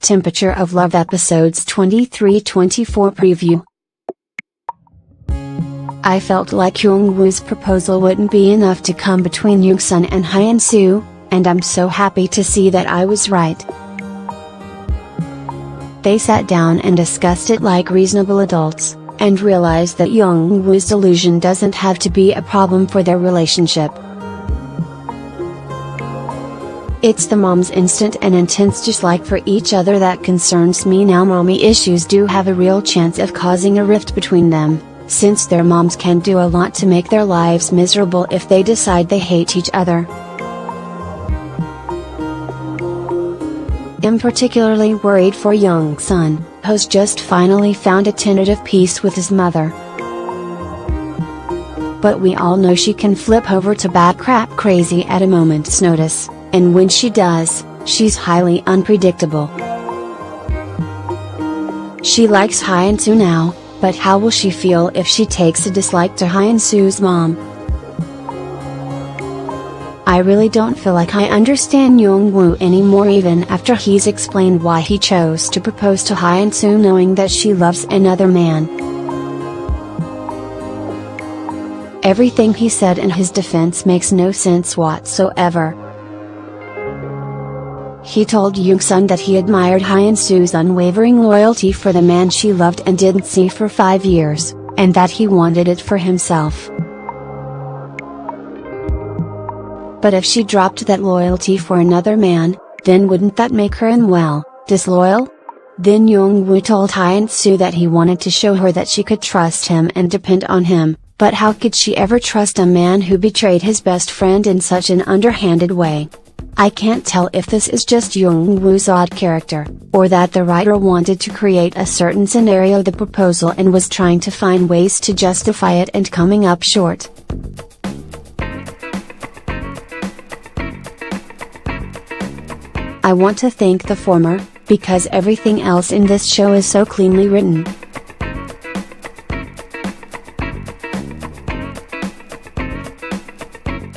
Temperature of Love episodes 23-24 preview. I felt like Hyungwoo's proposal wouldn't be enough to come between Youngsun and Hyun-soo, and I'm so happy to see that I was right. They sat down and discussed it like reasonable adults, and realized that Hyungwoo's delusion doesn't have to be a problem for their relationship. It's the mom's instant and intense dislike for each other that concerns me now. Mommy issues do have a real chance of causing a rift between them, since their moms can do a lot to make their lives miserable if they decide they hate each other. I'm particularly worried for Youngsun, who's just finally found a tentative peace with his mother. But we all know she can flip over to bat crap crazy at a moment's notice. And when she does, she's highly unpredictable. She likes Hyun-soo now, but how will she feel if she takes a dislike to Hyun-soo's mom? I really don't feel like I understand Hyungwoo anymore, even after he's explained why he chose to propose to Hyun-soo knowing that she loves another man. Everything he said in his defense makes no sense whatsoever. He told Youngsun that he admired Hyun-soo's unwavering loyalty for the man she loved and didn't see for 5 years, and that he wanted it for himself. But if she dropped that loyalty for another man, then wouldn't that make her unwell, disloyal? Then Hyungwoo told Hyun-soo that he wanted to show her that she could trust him and depend on him, but how could she ever trust a man who betrayed his best friend in such an underhanded way? I can't tell if this is just Hyungwoo's odd character, or that the writer wanted to create a certain scenario the proposal and was trying to find ways to justify it and coming up short. I want to think the former, because everything else in this show is so cleanly written.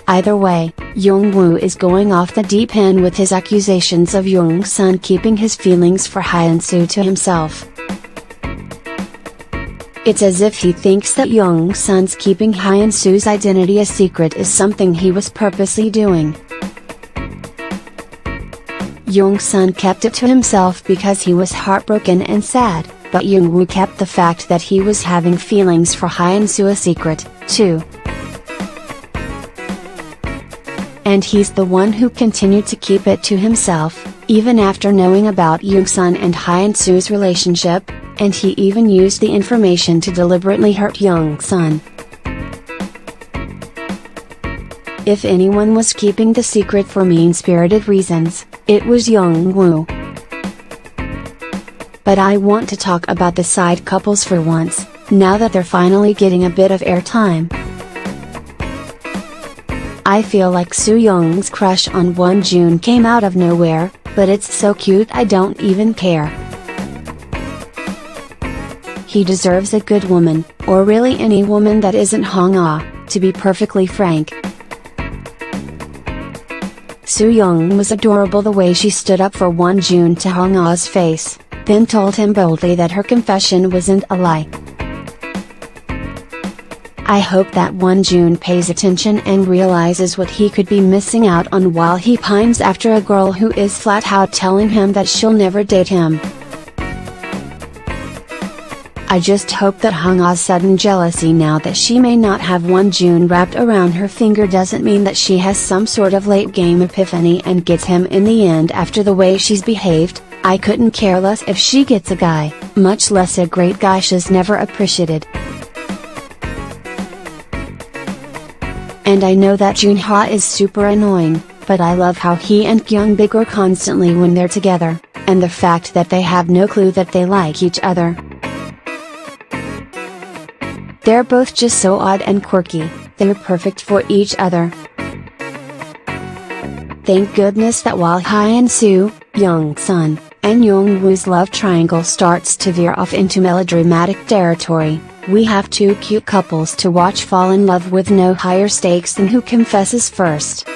Either way, Hyungwoo is going off the deep end with his accusations of Youngsun keeping his feelings for Hyun-soo to himself. It's as if he thinks that Youngsun's keeping Hyun-soo's identity a secret is something he was purposely doing. Youngsun kept it to himself because he was heartbroken and sad, but Hyungwoo kept the fact that he was having feelings for Hyun-soo a secret, too. And he's the one who continued to keep it to himself, even after knowing about Youngsun and Hyun-soo's relationship, and he even used the information to deliberately hurt Youngsun. If anyone was keeping the secret for mean-spirited reasons, it was Hyungwoo. But I want to talk about the side couples for once, now that they're finally getting a bit of airtime. I feel like Soo-young's crush on Won-jun came out of nowhere, but it's so cute I don't even care. He deserves a good woman, or really any woman that isn't Hong-ah, to be perfectly frank. Soo-young was adorable the way she stood up for Won-jun to Hong-ah's face, then told him boldly that her confession wasn't a lie. I hope that Won-jun pays attention and realizes what he could be missing out on while he pines after a girl who is flat out telling him that she'll never date him. I just hope that Hong-ah's sudden jealousy now that she may not have Won-jun wrapped around her finger doesn't mean that she has some sort of late game epiphany and gets him in the end after the way she's behaved. I couldn't care less if she gets a guy, much less a great guy she's never appreciated. And I know that Junha is super annoying, but I love how he and Kyungbik are constantly when they're together, and the fact that they have no clue that they like each other. They're both just so odd and quirky, they're perfect for each other. Thank goodness that while Hyun-soo, Youngsun, and Hyungwoo's love triangle starts to veer off into melodramatic territory, we have two cute couples to watch fall in love with no higher stakes than who confesses first.